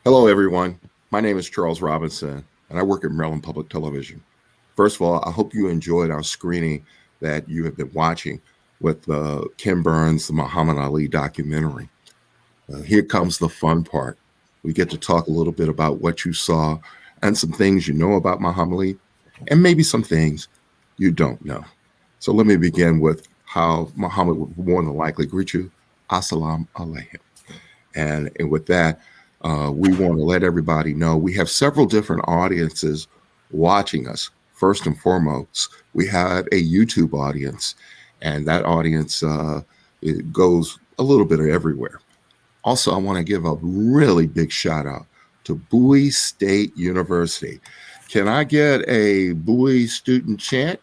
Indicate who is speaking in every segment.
Speaker 1: Hello, everyone. My name is Charles Robinson, and I work at Maryland Public Television. First of all, I hope you enjoyed our screening that you have been watching with Ken Burns' the Muhammad Ali documentary. Here comes the fun part. We get to talk a little bit about what you saw and some things you know about Muhammad Ali, and maybe some things you don't know. So let me begin with how Muhammad would more than likely greet you. Assalamu alaikum. And with that, we want to let everybody know we have several different audiences watching us. First and foremost, we have a YouTube audience, and that audience it goes a little bit everywhere. Also, I want to give a really big shout out to Bowie State University. Can I get a Bowie student chant?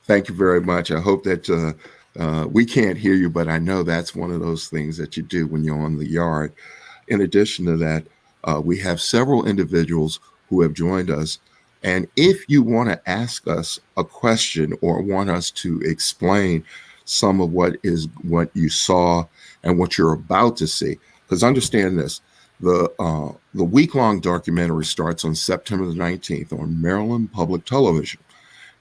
Speaker 1: Thank you very much. I hope that we can't hear you, but I know that's one of those things that you do when you're on the yard. In addition to that, we have several individuals who have joined us. And if you want to ask us a question or want us to explain some of what you saw and what you're about to see, because understand this, the week-long documentary starts on September the 19th on Maryland Public Television,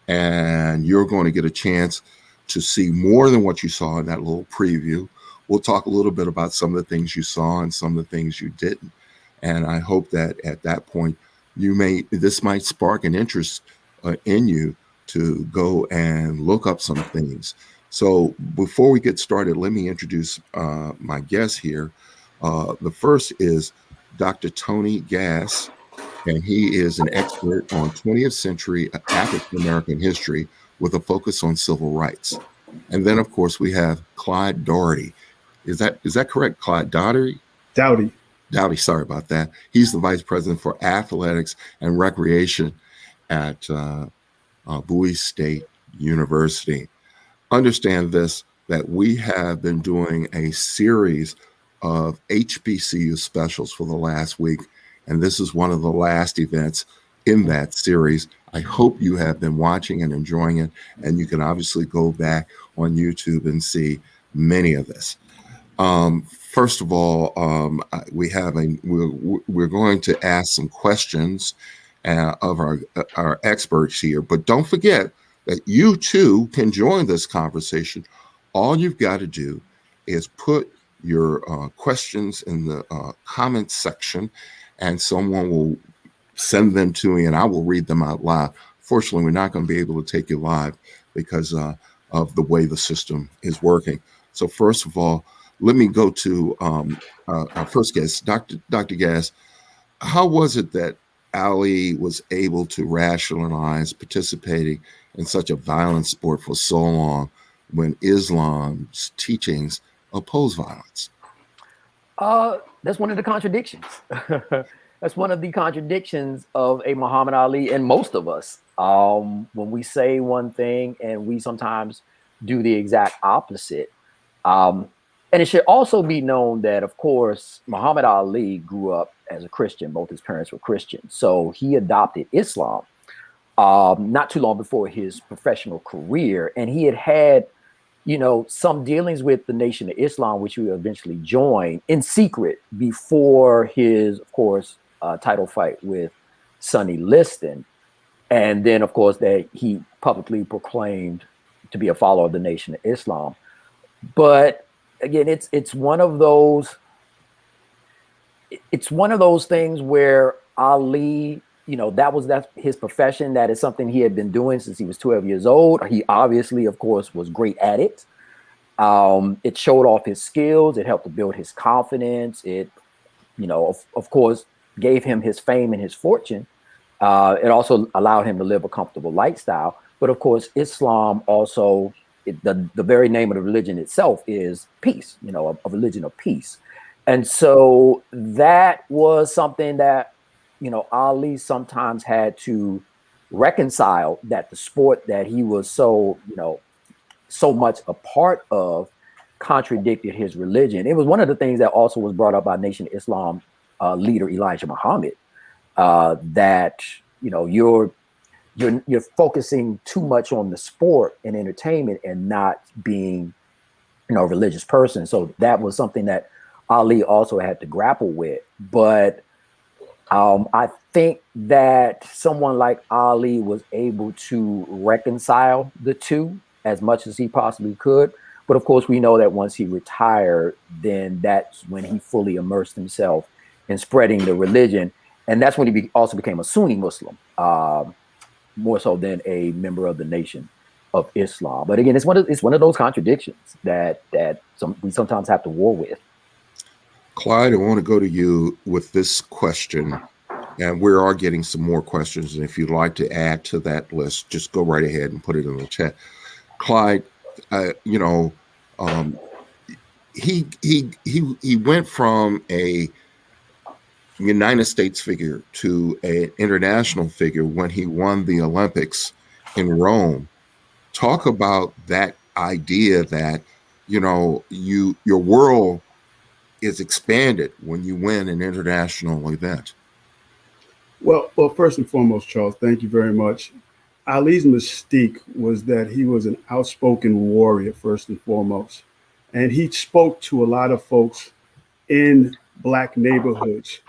Speaker 1: and you're going to get a chance to see more than what you saw in that little preview. We'll talk a little bit about some of the things you saw and some of the things you didn't. And I hope that at that point, this might spark an interest in you to go and look up some things. So before we get started, let me introduce my guest here. The first is Dr. Tony Gass, and he is an expert on 20th century African American history with a focus on civil rights. And then, of course, we have Clyde Doherty. Is that correct, Clyde Doherty?
Speaker 2: Dowdy.
Speaker 1: Dowdy, sorry about that. He's the vice president for athletics and recreation at Bowie State University. Understand this, that we have been doing a series of HBCU specials for the last week, and this is one of the last events in that series. I hope you have been watching and enjoying it, and you can obviously go back on YouTube and see many of this. First of all, we're going to ask some questions of our experts here, but don't forget that you too can join this conversation. All you've got to do is put your questions in the comments section, and someone will send them to me and I will read them out loud. Fortunately, we're not going to be able to take you live because of the way the system is working. So first of all, let me go to our first guest, Dr. Gass. How was it that Ali was able to rationalize participating in such a violent sport for so long when Islam's teachings oppose violence?
Speaker 3: That's one of the contradictions. That's one of the contradictions of a Muhammad Ali and most of us. When we say one thing and we sometimes do the exact opposite. And it should also be known that, of course, Muhammad Ali grew up as a Christian. Both his parents were Christians. So he adopted Islam not too long before his professional career. And he had some dealings with the Nation of Islam, which he eventually joined in secret before his, of course, title fight with Sonny Liston. And then, of course, that he publicly proclaimed to be a follower of the Nation of Islam. But again, it's one of those things where Ali, that's his profession. That is something he had been doing since he was 12 years old. He obviously, of course, was great at it. It showed off his skills. It helped to build his confidence. It, of course, gave him his fame and his fortune. It also allowed him to live a comfortable lifestyle. But of course, Islam also, the very name of the religion itself is peace, a religion of peace. And so that was something that, Ali sometimes had to reconcile, that the sport that he was so much a part of contradicted his religion. It was one of the things that also was brought up by Nation of Islam leader Elijah Muhammad, that, you're focusing too much on the sport and entertainment and not being religious person. So that was something that Ali also had to grapple with. But I think that someone like Ali was able to reconcile the two as much as he possibly could. But of course, we know that once he retired, then that's when he fully immersed himself in spreading the religion. And that's when he also became a Sunni Muslim, more so than a member of the Nation of Islam. But again, it's one of those contradictions that we sometimes have to war with.
Speaker 1: Clyde, I want to go to you with this question, and we are getting some more questions. And if you'd like to add to that list, just go right ahead and put it in the chat. Clyde, he went from a United States figure to an international figure when he won the Olympics in Rome. Talk about that idea that your world is expanded when you win an international event.
Speaker 2: Well, first and foremost, Charles, thank you very much. Ali's mystique was that he was an outspoken warrior, first and foremost. And he spoke to a lot of folks in Black neighborhoods.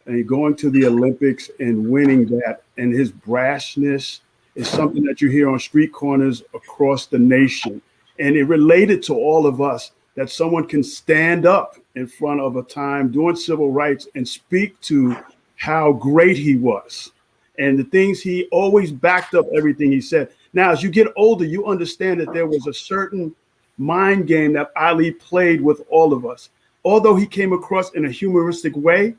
Speaker 2: And going to the Olympics and winning that, and his brashness is something that you hear on street corners across the nation. And it related to all of us that someone can stand up in front of a time doing civil rights and speak to how great he was and the things he always backed up everything he said. Now, as you get older, you understand that there was a certain mind game that Ali played with all of us. Although he came across in a humoristic way,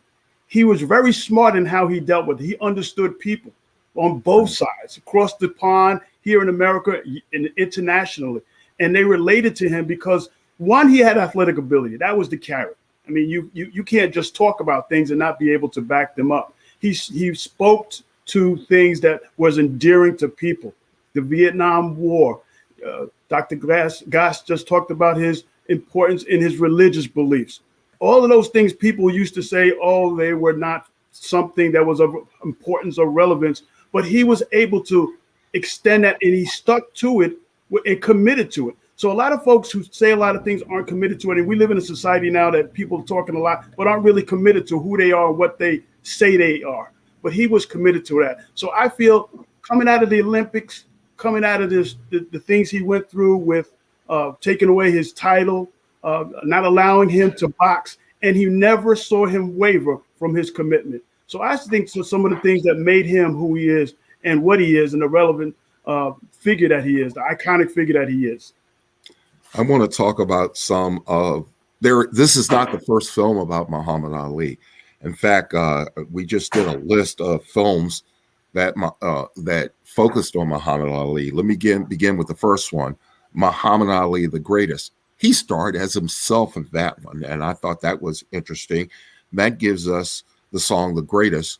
Speaker 2: he was very smart in how he dealt with it. He understood people on both sides, across the pond, here in America and internationally. And they related to him because, one, he had athletic ability. That was the carrot. I mean, you can't just talk about things and not be able to back them up. He spoke to things that was endearing to people. The Vietnam War. Dr. Goss just talked about his importance in his religious beliefs. All of those things people used to say, oh, they were not something that was of importance or relevance, but he was able to extend that and he stuck to it and committed to it. So a lot of folks who say a lot of things aren't committed to it. And we live in a society now that people are talking a lot, but aren't really committed to who they are, what they say they are. But he was committed to that. So I feel coming out of the Olympics, coming out of this, the things he went through with taking away his title, not allowing him to box, and he never saw him waver from his commitment. So I think some of the things that made him who he is and what he is and the relevant figure that he is, the iconic figure that he is.
Speaker 1: I want to talk about some of there. This is not the first film about Muhammad Ali. In fact, we just did a list of films that focused on Muhammad Ali. Let me begin with the first one, Muhammad Ali, the Greatest. He starred as himself in that one, and I thought that was interesting. That gives us the song The Greatest,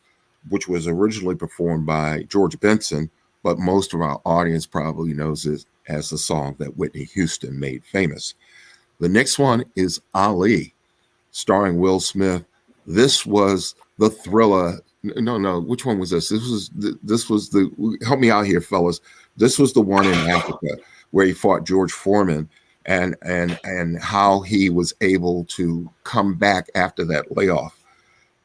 Speaker 1: which was originally performed by George Benson, but most of our audience probably knows it as the song that Whitney Houston made famous. The next one is Ali, starring Will Smith. This was the thriller. No, which one was this? This was the, help me out here, fellas. This was the one in Africa where he fought George Foreman and how he was able to come back after that layoff.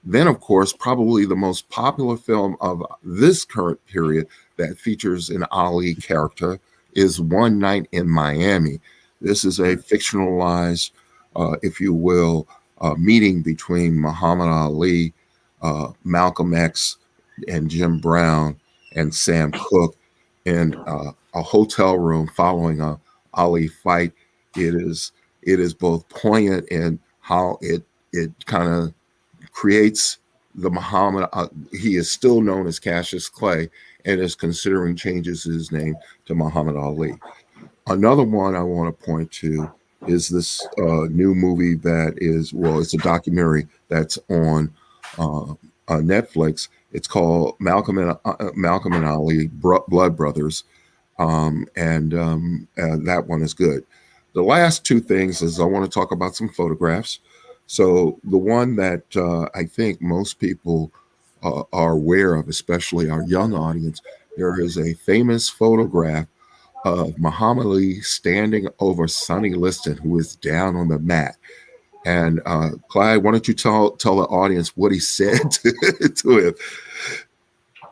Speaker 1: Then, of course, probably the most popular film of this current period that features an Ali character is One Night in Miami. This is a fictionalized, if you will, meeting between Muhammad Ali, Malcolm X, and Jim Brown and Sam Cooke in a hotel room following a Ali fight. It is both poignant in how it kind of creates the Muhammad. He is still known as Cassius Clay and is considering changes his name to Muhammad Ali. Another one I want to point to is this new movie that is, well, it's a documentary that's on Netflix. It's called Malcolm and Ali, Blood Brothers, and that one is good. The last two things is I want to talk about some photographs. So the one that I think most people are aware of, especially our young audience, there is a famous photograph of Muhammad Ali standing over Sonny Liston, who is down on the mat. And Clyde, why don't you tell the audience what he said to him?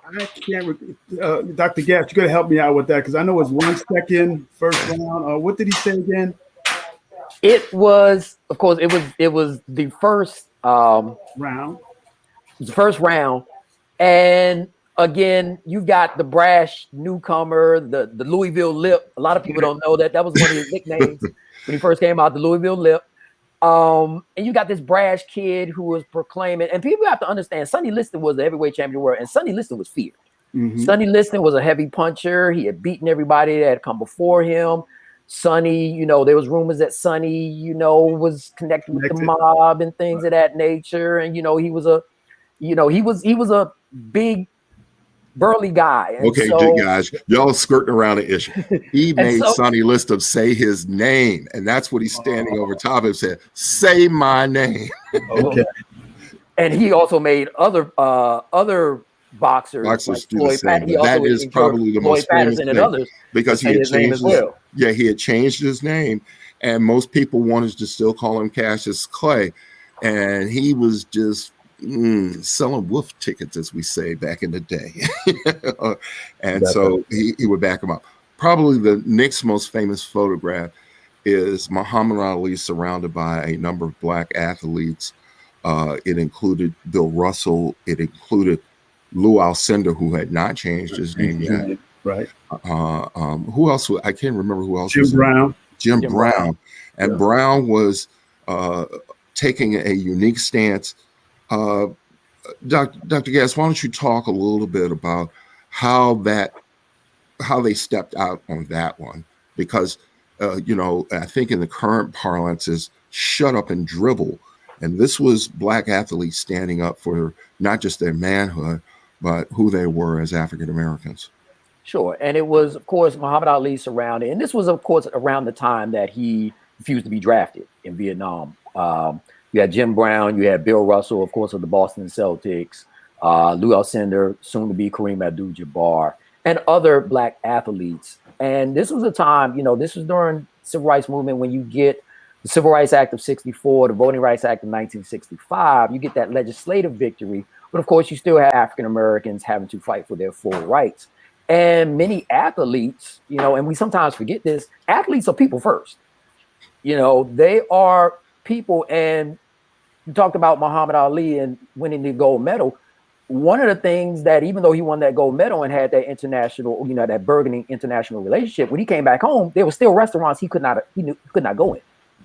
Speaker 2: I can't. Dr. Gass, you got to help me out with that because I know it's 1 second first round. What did he say again?
Speaker 3: It was, of course, it was the first
Speaker 2: round.
Speaker 3: The first round, and again, you got the brash newcomer, the Louisville Lip. A lot of people don't know that was one of his nicknames when he first came out, the Louisville Lip. And you got this brash kid who was proclaiming, and people have to understand, Sonny Liston was the heavyweight champion of the world, and Sonny Liston was feared. Mm-hmm. Sonny Liston was a heavy puncher. He had beaten everybody that had come before him. Sonny, there was rumors that Sonny, was connected with the mob and things of that nature. And, he was a big burly guy. And
Speaker 1: okay, guys, y'all skirting around the issue. He made Sonny Liston say his name, and that's what he's standing over top of and said, "Say my name."
Speaker 2: Okay.
Speaker 3: And he also made other boxers like
Speaker 1: Floyd Patterson. That is probably the most famous thing, and others, because he had changed he had changed his name, and most people wanted to still call him Cassius Clay, and he was just selling wolf tickets, as we say back in the day. And so he would back him up. Probably the next most famous photograph is Muhammad Ali surrounded by a number of black athletes. It included Bill Russell. It included Lou Alcindor, who had not changed his name yet.
Speaker 2: Right.
Speaker 1: Who else? I can't remember who else.
Speaker 2: Jim
Speaker 1: Brown. And Brown was taking a unique stance. Dr. Gass, why don't you talk a little bit about how they stepped out on that one? Because, I think in the current parlance is shut up and dribble. And this was black athletes standing up for not just their manhood, but who they were as African Americans.
Speaker 3: Sure. And it was, of course, Muhammad Ali surrounded. And this was, of course, around the time that he refused to be drafted in Vietnam. You had Jim Brown, you had Bill Russell, of course, of the Boston Celtics, Lou Alcindor, soon to be Kareem Abdul-Jabbar, and other black athletes. And this was a time, this was during the Civil Rights Movement when you get the Civil Rights Act of 64, the Voting Rights Act of 1965, you get that legislative victory. But of course, you still have African Americans having to fight for their full rights. And many athletes, and we sometimes forget this, athletes are people first. They are people. And you talked about Muhammad Ali and winning the gold medal. One of the things that, even though he won that gold medal and had that international, that burgeoning international relationship, when he came back home, there were still restaurants he could not go in,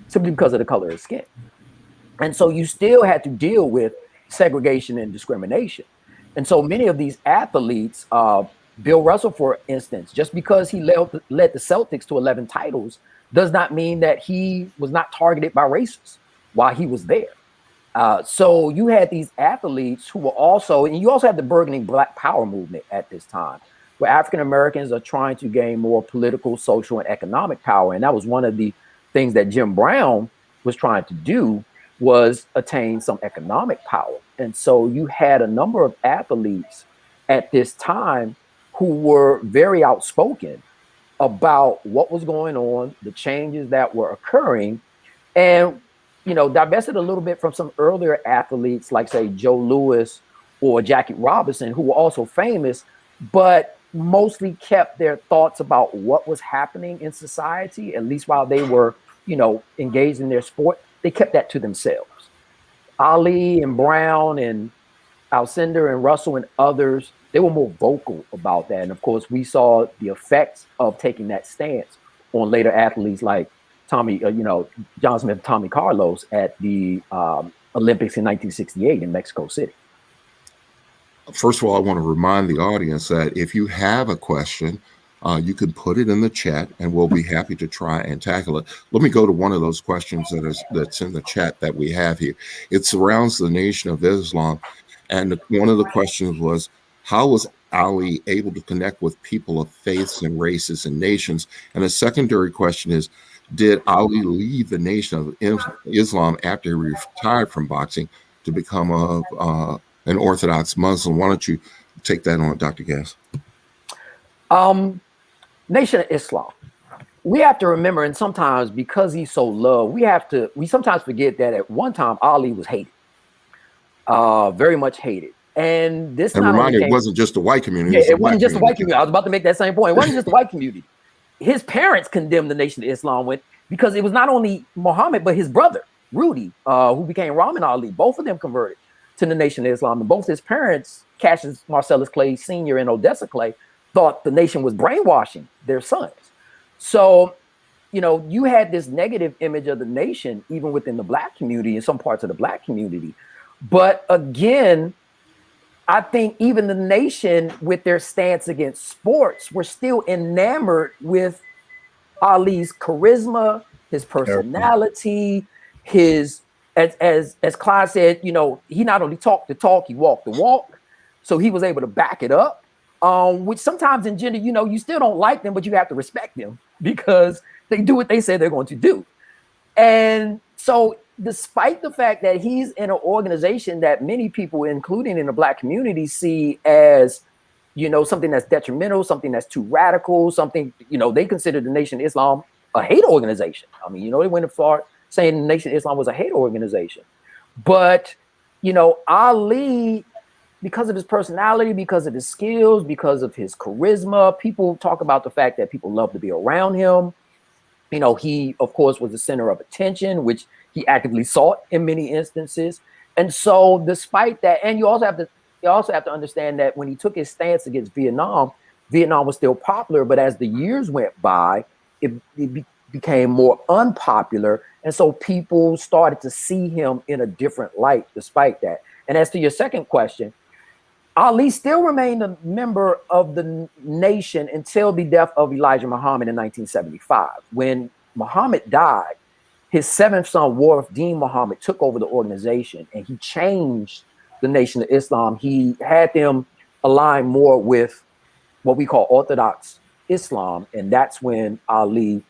Speaker 3: simply because of the color of his skin. And so you still had to deal with segregation and discrimination. And so many of these athletes, Bill Russell, for instance, just because he led the Celtics to 11 titles does not mean that he was not targeted by racists while he was there. So you had these athletes who were also, and you also had the burgeoning Black Power movement at this time, where African Americans are trying to gain more political, social, and economic power. And that was one of the things that Jim Brown was trying to do, was attain some economic power. And so you had a number of athletes at this time who were very outspoken about what was going on, the changes that were occurring, and divested a little bit from some earlier athletes like, say, Joe Louis or Jackie Robinson, who were also famous, but mostly kept their thoughts about what was happening in society, at least while they were, engaged in their sport. They kept that to themselves. Ali and Brown and Alcindor and Russell and others, they were more vocal about that. And of course, we saw the effects of taking that stance on later athletes like John Smith, Tommy Carlos at the Olympics in 1968 in Mexico City.
Speaker 1: First of all, I want to remind the audience that if you have a question, you can put it in the chat and we'll be happy to try and tackle it. Let me go to one of those questions that's in the chat that we have here. It surrounds the Nation of Islam. And one of the questions was, how was Ali able to connect with people of faiths and races and nations? And a secondary question is, did Ali leave the Nation of Islam after he retired from boxing to become an Orthodox Muslim? Why don't you take that on, Dr. Gass?
Speaker 3: Nation of Islam. We have to remember, and sometimes because he's so loved, we sometimes forget that at one time Ali was hated, very much hated. And this
Speaker 1: And
Speaker 3: not only
Speaker 1: remind you, it
Speaker 3: came,
Speaker 1: wasn't just the white community.
Speaker 3: yeah, it wasn't just the white community. I was about to make that same point. It wasn't just the white community. His parents condemned the Nation of Islam because it was not only Muhammad, but his brother, Rudy, who became Rahman Ali. Both of them converted to the Nation of Islam. And both his parents, Cassius Marcellus Clay Sr. and Odessa Clay, thought the nation was brainwashing their sons. So, you had this negative image of the nation, even within the Black community, in some parts of the Black community. But again, I think even the nation, with their stance against sports, were still enamored with Ali's charisma, his personality, his, as Clyde said, he not only talked the talk, he walked the walk. So he was able to back it up. Which sometimes in gender, you still don't like them, but you have to respect them because they do what they say they're going to do. And so despite the fact that he's in an organization that many people, including in the Black community, see as, something that's detrimental, something that's too radical, something, they consider the Nation of Islam a hate organization. I mean, they went as far saying the Nation of Islam was a hate organization. But, Ali, because of his personality, because of his skills, because of his charisma, people talk about the fact that people love to be around him. He, of course, was the center of attention, which he actively sought in many instances. And so despite that, and you also have to understand that when he took his stance against Vietnam was still popular, but as the years went by, it became more unpopular. And so people started to see him in a different light despite that. And as to your second question, Ali still remained a member of the nation until the death of Elijah Muhammad in 1975. When Muhammad died, his seventh son, Warith Deen Muhammad, took over the organization and he changed the Nation of Islam. He had them align more with what we call Orthodox Islam. And that's when Ali,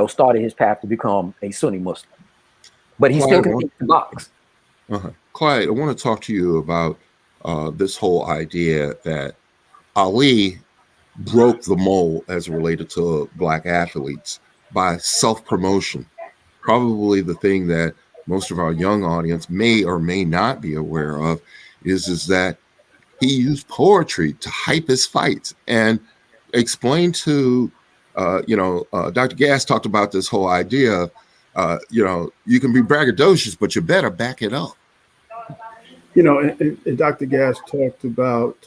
Speaker 3: started his path to become a Sunni Muslim. But he still continued to box.
Speaker 1: Clyde, I want to talk to you about this whole idea that Ali broke the mold as related to Black athletes by self-promotion. Probably the thing that most of our young audience may or may not be aware of is that he used poetry to hype his fights and explain to, Dr. Gass talked about this whole idea of, you can be braggadocious, but you better back it up.
Speaker 2: And Dr. Gass talked about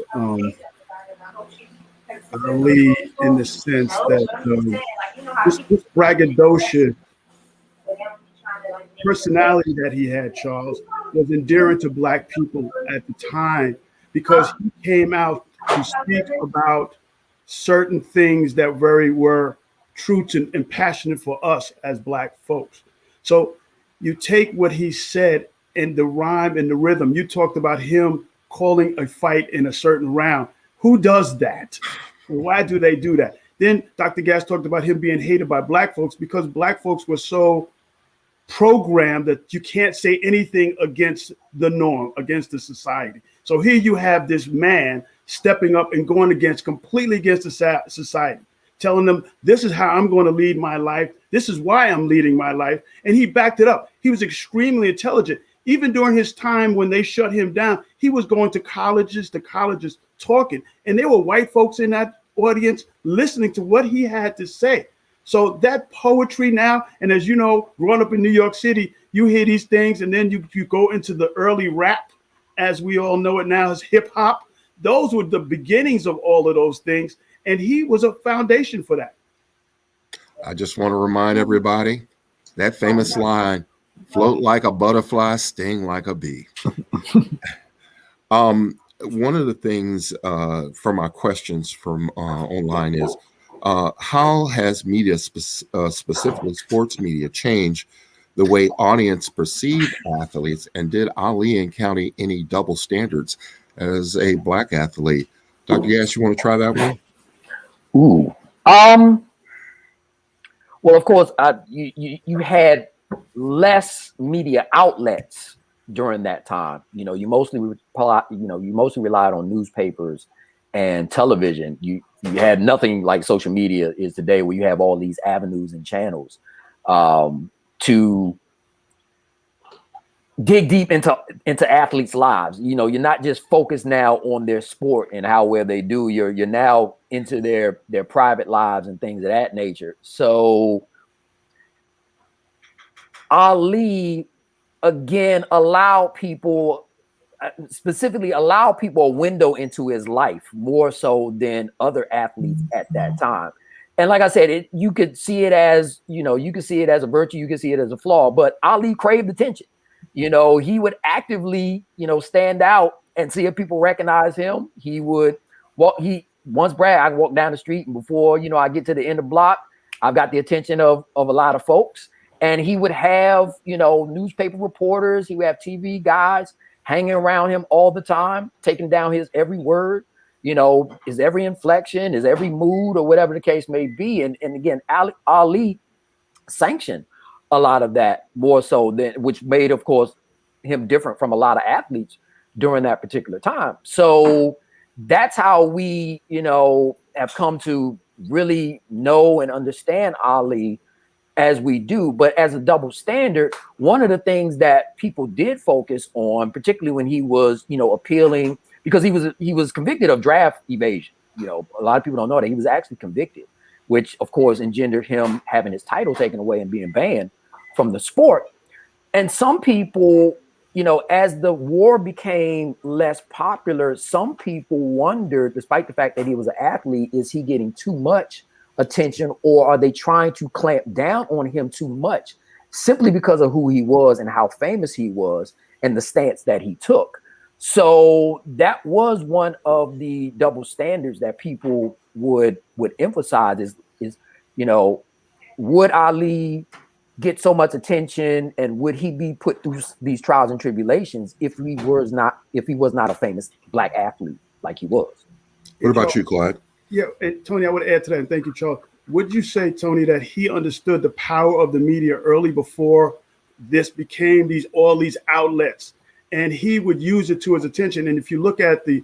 Speaker 2: Ali in the sense that this braggadocious personality that he had, Charles, was endearing to Black people at the time because he came out to speak about certain things that were true to and passionate for us as Black folks. So you take what he said and the rhyme and the rhythm. You talked about him calling a fight in a certain round. Who does that? Why do they do that? Then Dr. Gass talked about him being hated by Black folks because Black folks were so programmed that you can't say anything against the norm, against the society. So here you have this man stepping up and going completely against the society, telling them, this is how I'm going to lead my life. This is why I'm leading my life. And he backed it up. He was extremely intelligent. Even during his time when they shut him down, he was going to colleges talking. And there were white folks in that audience listening to what he had to say. So that poetry now, and as you know, growing up in New York City, you hear these things and then you go into the early rap, as we all know it now as hip hop. Those were the beginnings of all of those things. And he was a foundation for that.
Speaker 1: I just want to remind everybody that famous line, float like a butterfly, sting like a bee. One of the things from our questions from online is, how has media, specifically sports media, changed the way audience perceive athletes? And did Ali encounter any double standards as a Black athlete? Dr. Gass, you want to try that one?
Speaker 3: Ooh. Well, of course, you had less media outlets during that time. You mostly relied on newspapers and television. You had nothing like social media is today, where you have all these avenues and channels to dig deep into athletes' lives. You know, you're not just focused now on their sport and how well they do. You're now into their private lives and things of that nature. So Ali again specifically allow people a window into his life more so than other athletes at that time. And like I said, you could see it as, you could see it as a virtue, you could see it as a flaw, but Ali craved attention. You know, he would actively, stand out and see if people recognize him. He would once bragged, I can walk down the street and before, I get to the end of the block, I've got the attention of a lot of folks. And he would have, newspaper reporters, he would have TV guys hanging around him all the time, taking down his every word, his every inflection, his every mood, or whatever the case may be. And again, Ali sanctioned a lot of that more so than, which made, of course, him different from a lot of athletes during that particular time. So that's how we, have come to really know and understand Ali as we do. But as a double standard, one of the things that people did focus on, particularly when he was, appealing, because he was convicted of draft evasion. A lot of people don't know that he was actually convicted, which of course engendered him having his title taken away and being banned from the sport. And some people, as the war became less popular, some people wondered, despite the fact that he was an athlete, is he getting too much attention, or are they trying to clamp down on him too much simply because of who he was and how famous he was and the stance that he took? So that was one of the double standards that people would emphasize is would Ali get so much attention, and would he be put through these trials and tribulations if he was not a famous Black athlete like he was?
Speaker 1: What about you, Clyde?
Speaker 2: Yeah, and Tony, I would add to that, and thank you, Chuck. Would you say, Tony, that he understood the power of the media early before this became all these outlets, and he would use it to his attention? And if you look at the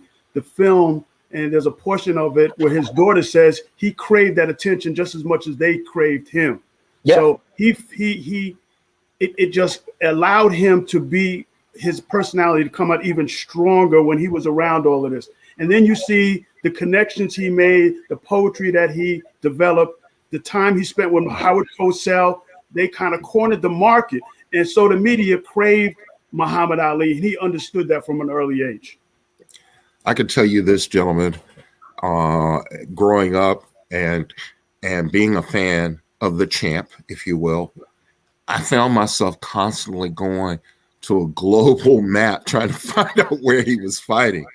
Speaker 2: film, and there's a portion of it where his daughter says he craved that attention just as much as they craved him. Yeah. So it just allowed him to be, his personality to come out even stronger when he was around all of this. And then you see the connections he made, the poetry that he developed, the time he spent with Howard Cosell. They kind of cornered the market. And so the media craved Muhammad Ali, and he understood that from an early age.
Speaker 1: I can tell you this, gentlemen, growing up and being a fan of the champ, if you will, I found myself constantly going to a global map trying to find out where he was fighting.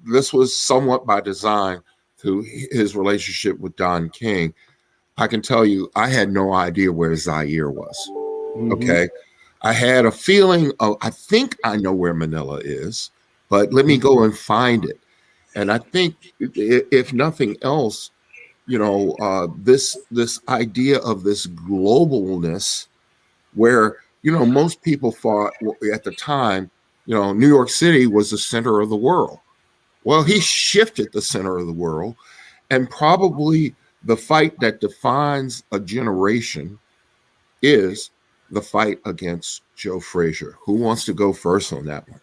Speaker 1: This was somewhat by design through his relationship with Don King. I can tell you, I had no idea where Zaire was. Okay. I had a feeling of, I think I know where Manila is, but let me go and find it. And I think if nothing else, this idea of this globalness where, most people thought at the time, New York City was the center of the world. Well, he shifted the center of the world, and probably the fight that defines a generation is the fight against Joe Frazier. Who wants to go first on that one?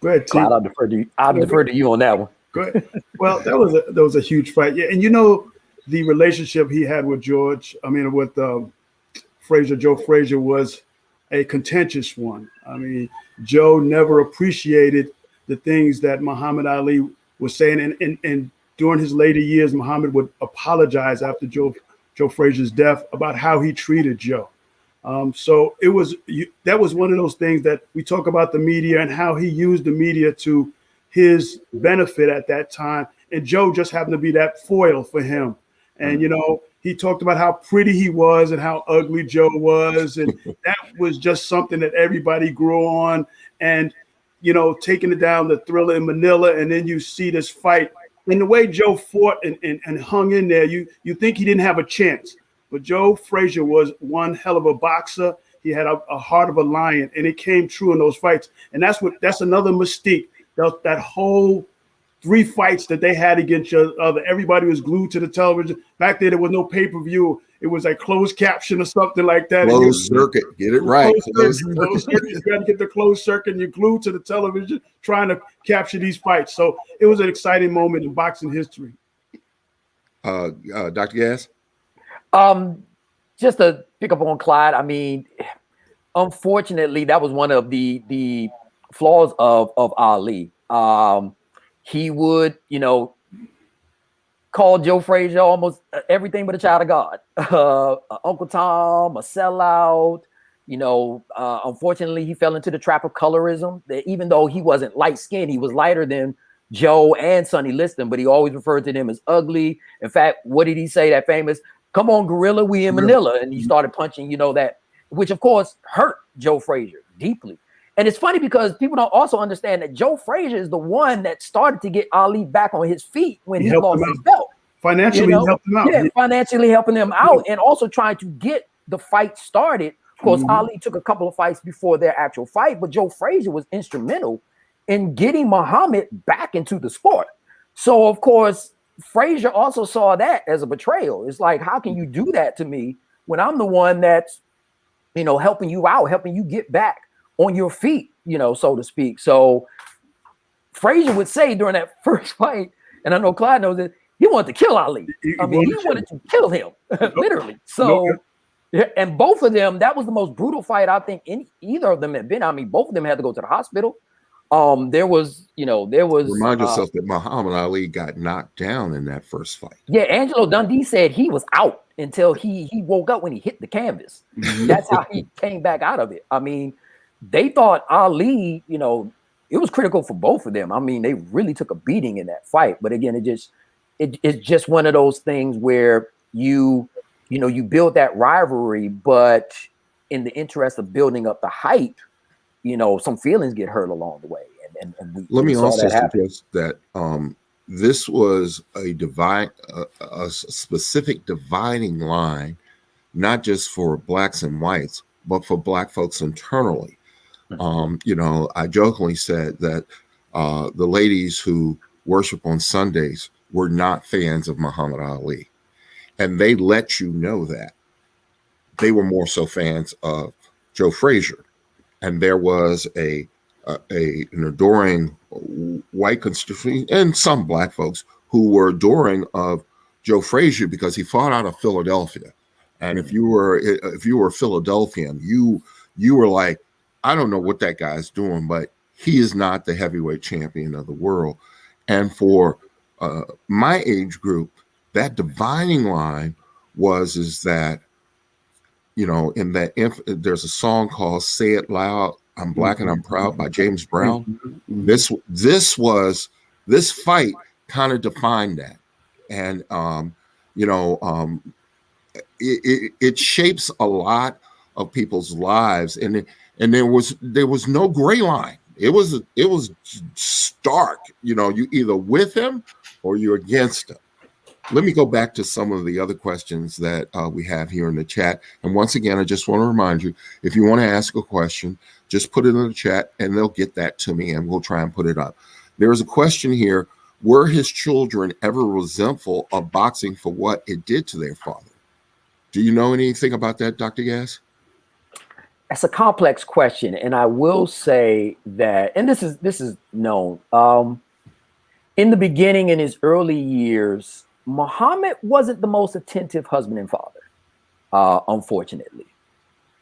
Speaker 2: Go ahead, T.
Speaker 3: I'll defer to you on that one.
Speaker 2: Go ahead. Well, that was a huge fight. Yeah, and the relationship he had with Frazier, Joe Frazier, was a contentious one. I mean, Joe never appreciated the things that Muhammad Ali was saying, and during his later years, Muhammad would apologize after Joe Frazier's death about how he treated Joe. So that was one of those things that we talk about the media and how he used the media to his benefit at that time. And Joe just happened to be that foil for him. And, he talked about how pretty he was and how ugly Joe was. And that was just something that everybody grew on. And, taking it down the Thriller in Manila. And then you see this fight. And the way Joe fought and hung in there, you think he didn't have a chance. But Joe Frazier was one hell of a boxer. He had a heart of a lion, and it came true in those fights. And that's another mystique. That whole 3 fights that they had against each other. Everybody was glued to the television. Back then, there was no pay-per-view. It was like closed caption or something like that.
Speaker 1: Closed circuit. Get it right.
Speaker 2: Closed circuit. You got to get the closed circuit, and you're glued to the television trying to capture these fights. So it was an exciting moment in boxing history.
Speaker 1: Dr. Gass?
Speaker 3: Just to pick up on Clyde, I mean, unfortunately, that was one of the flaws of Ali. He would, call Joe Frazier almost everything but a child of God. Uncle Tom, a sellout. Unfortunately, he fell into the trap of colorism. That even though he wasn't light-skinned, he was lighter than Joe and Sonny Liston, but he always referred to them as ugly. In fact, what did he say? That famous, "Come on, gorilla, we in Manila." And he started punching, that, which of course hurt Joe Frazier deeply. And it's funny because people don't also understand that Joe Frazier is the one that started to get Ali back on his feet when he lost his belt.
Speaker 2: Financially helped him out.
Speaker 3: Yeah, financially helping him out and also trying to get the fight started. Of course, Ali took a couple of fights before their actual fight, but Joe Frazier was instrumental in getting Muhammad back into the sport. So, of course, Frazier also saw that as a betrayal. It's like, how can you do that to me when I'm the one that's, helping you out, helping you get back on your feet, so to speak. So Frazier would say during that first fight, and I know Clyde knows it, he wanted to kill Ali. He wanted to kill him, literally. So, and both of them, that was the most brutal fight I think either of them had been. I mean, both of them had to go to the hospital. There was.
Speaker 1: Remind yourself that Muhammad Ali got knocked down in that first fight.
Speaker 3: Yeah, Angelo Dundee said he was out until he woke up when he hit the canvas. That's how he came back out of it. I mean, they thought Ali, it was critical for both of them. I mean, they really took a beating in that fight. But again, it's just one of those things where you build that rivalry, but in the interest of building up the hype, some feelings get hurt along the way. And
Speaker 1: let me also suggest that this was a specific dividing line, not just for blacks and whites, but for black folks internally. I jokingly said that the ladies who worship on Sundays were not fans of Muhammad Ali. And they let you know that. They were more so fans of Joe Frazier. And there was an adoring white constituency and some black folks who were adoring of Joe Frazier because he fought out of Philadelphia. And if you were a Philadelphian, you were like, I don't know what that guy's doing, but he is not the heavyweight champion of the world. And for my age group, that dividing line is that, in that there's a song called "Say It Loud, I'm Black and I'm Proud" by James Brown. This fight kind of defined that. And, it shapes a lot of people's lives. And there was no gray line. It was stark. You either with him or you're against him. Let me go back to some of the other questions that we have here in the chat. And once again, I just want to remind you, if you want to ask a question, just put it in the chat and they'll get that to me and we'll try and put it up. There's a question here. Were his children ever resentful of boxing for what it did to their father? Do you know anything about that, Dr. Gass?
Speaker 3: That's a complex question. And I will say that, and this is known, in the beginning, in his early years, Muhammad wasn't the most attentive husband and father, unfortunately.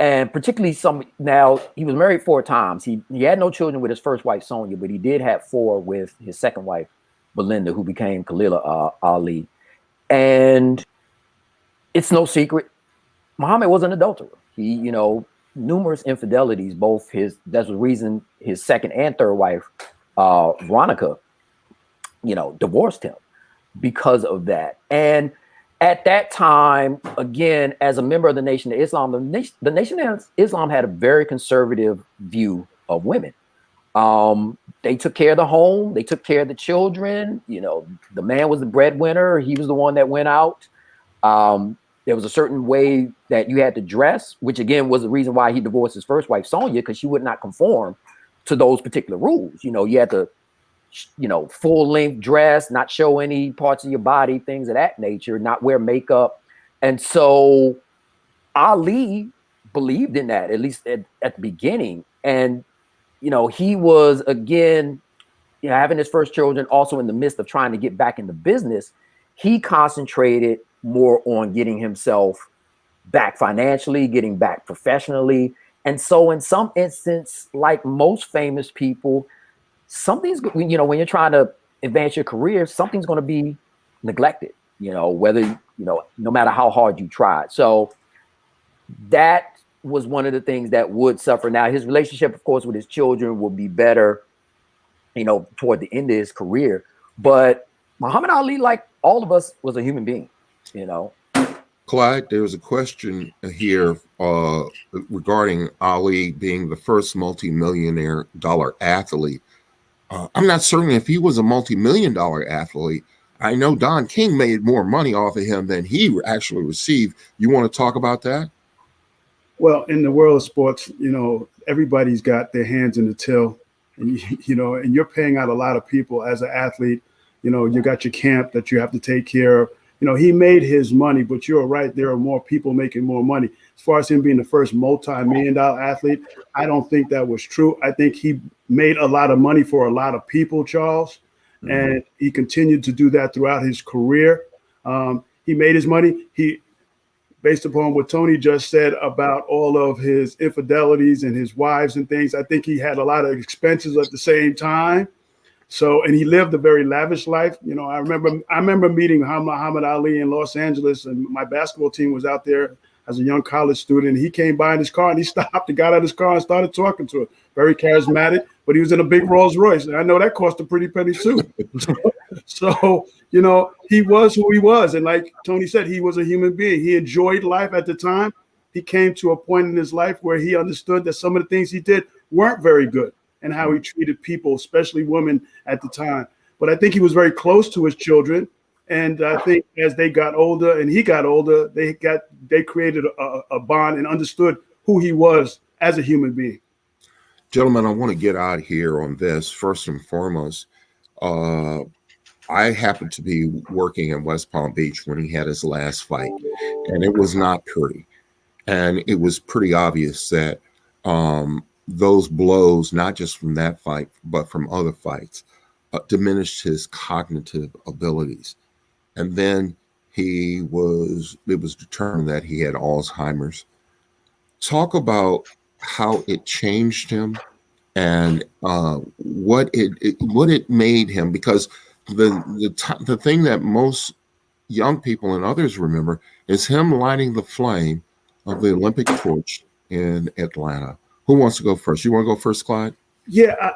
Speaker 3: And particularly now he was married 4 times. He had no children with his first wife, Sonia, but he did have 4 with his second wife, Belinda, who became Khalila Ali. And it's no secret, Muhammad was an adulterer. He, numerous infidelities, that's the reason his second and third wife, Veronica, divorced him because of that. And at that time, again, as a member of the Nation of Islam, the Nation of Islam had a very conservative view of women. They took care of the home. They took care of the children. The man was the breadwinner. He was the one that went out. There was a certain way that you had to dress, which again was the reason why he divorced his first wife, Sonia, because she would not conform to those particular rules. full length dress, not show any parts of your body, things of that nature, not wear makeup. And so Ali believed in that, at least at the beginning. And, he was, again, having his first children, also in the midst of trying to get back in the business, he concentrated more on getting himself back financially, getting back professionally. And so in some instance, like most famous people, something's, when you're trying to advance your career, something's going to be neglected, whether, no matter how hard you try. So that was one of the things that would suffer. Now, his relationship, of course, with his children will be better, toward the end of his career. But Muhammad Ali, like all of us, was a human being,
Speaker 1: Clyde, there's a question here regarding Ali being the first multi-millionaire dollar athlete. I'm not certain if he was a multi-million-dollar athlete. I know Don King made more money off of him than he actually received. You want to talk about that?
Speaker 2: Well, in the world of sports, everybody's got their hands in the till, and and you're paying out a lot of people as an athlete. You got your camp that you have to take care of. He made his money, but you're right. There are more people making more money. As far as him being the first multi-million-dollar athlete, I don't think that was true. I think he made a lot of money for a lot of people, Charles, and he continued to do that throughout his career. He made his money. Based upon what Tony just said about all of his infidelities and his wives and things, I think he had a lot of expenses at the same time. So, and he lived a very lavish life. I remember meeting Muhammad Ali in Los Angeles, and my basketball team was out there as a young college student. He came by in his car and he stopped and got out of his car and started talking to him. Very charismatic, but he was in a big Rolls Royce. And I know that cost a pretty penny too. So, he was who he was. And like Tony said, he was a human being. He enjoyed life at the time. He came to a point in his life where he understood that some of the things he did weren't very good, and how he treated people, especially women at the time. But I think he was very close to his children. And I think as they got older and he got older, they created a bond and understood who he was as a human being.
Speaker 1: Gentlemen, I want to get out here on this. First and foremost, I happened to be working in West Palm Beach when he had his last fight, and it was not pretty. And it was pretty obvious that those blows, not just from that fight, but from other fights, diminished his cognitive abilities. And then it was determined that he had Alzheimer's. Talk about how it changed him and what it made him, because the thing that most young people and others remember is him lighting the flame of the Olympic torch in Atlanta. Who wants to go first? You want to go first, Clyde?
Speaker 2: Yeah,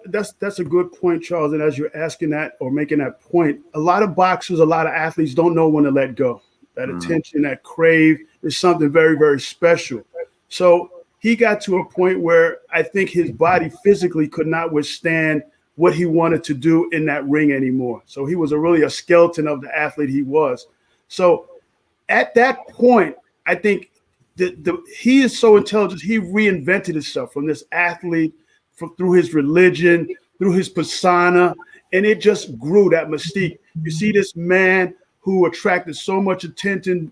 Speaker 2: that's a good point, Charles. And as you're asking that or making that point, a lot of boxers, a lot of athletes don't know when to let go. That attention, that crave is something very, very special. So he got to a point where I think his body physically could not withstand what he wanted to do in that ring anymore. So he was really a skeleton of the athlete he was. So at that point, I think he is so intelligent. He reinvented himself from this athlete, through his religion, through his persona, and it just grew, that mystique. You see this man who attracted so much attention,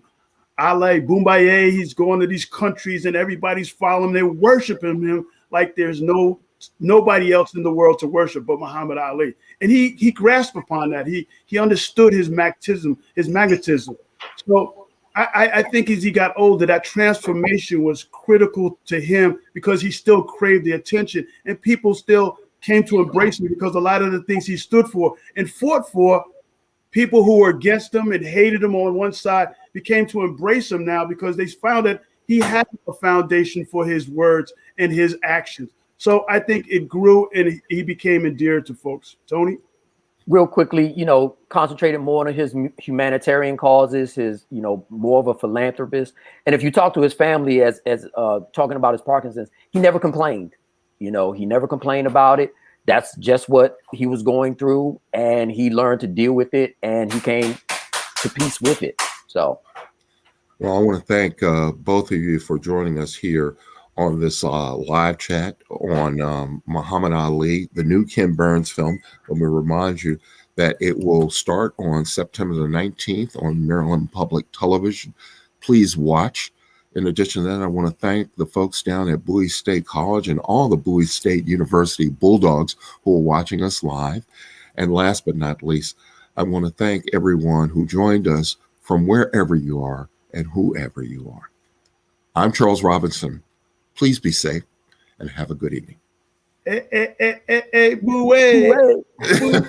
Speaker 2: Ale Boombaye, he's going to these countries and everybody's following him. They're worshiping him like there's nobody else in the world to worship but Muhammad Ali. And he grasped upon that. He understood his magnetism. So I think as he got older, that transformation was critical to him because he still craved the attention, and people still came to embrace him because a lot of the things he stood for and fought for, people who were against him and hated him on one side became to embrace him now because they found that he had a foundation for his words and his actions. So I think it grew and he became endeared to folks. Tony?
Speaker 3: Real quickly, concentrated more on his humanitarian causes, his, more of a philanthropist. And if you talk to his family as talking about his Parkinson's, he never complained. He never complained about it. That's just what he was going through, and he learned to deal with it, and he came to peace with it. So,
Speaker 1: well, I want to thank both of you for joining us here on this live chat on Muhammad Ali, the new Ken Burns film. Let me remind you that it will start on September the 19th on Maryland Public Television. Please watch. In addition to that, I want to thank the folks down at Bowie State College and all the Bowie State University Bulldogs who are watching us live. And last but not least, I want to thank everyone who joined us from wherever you are and whoever you are. I'm Charles Robinson. Please be safe and have a good evening.
Speaker 2: Bowie.
Speaker 3: Hooray.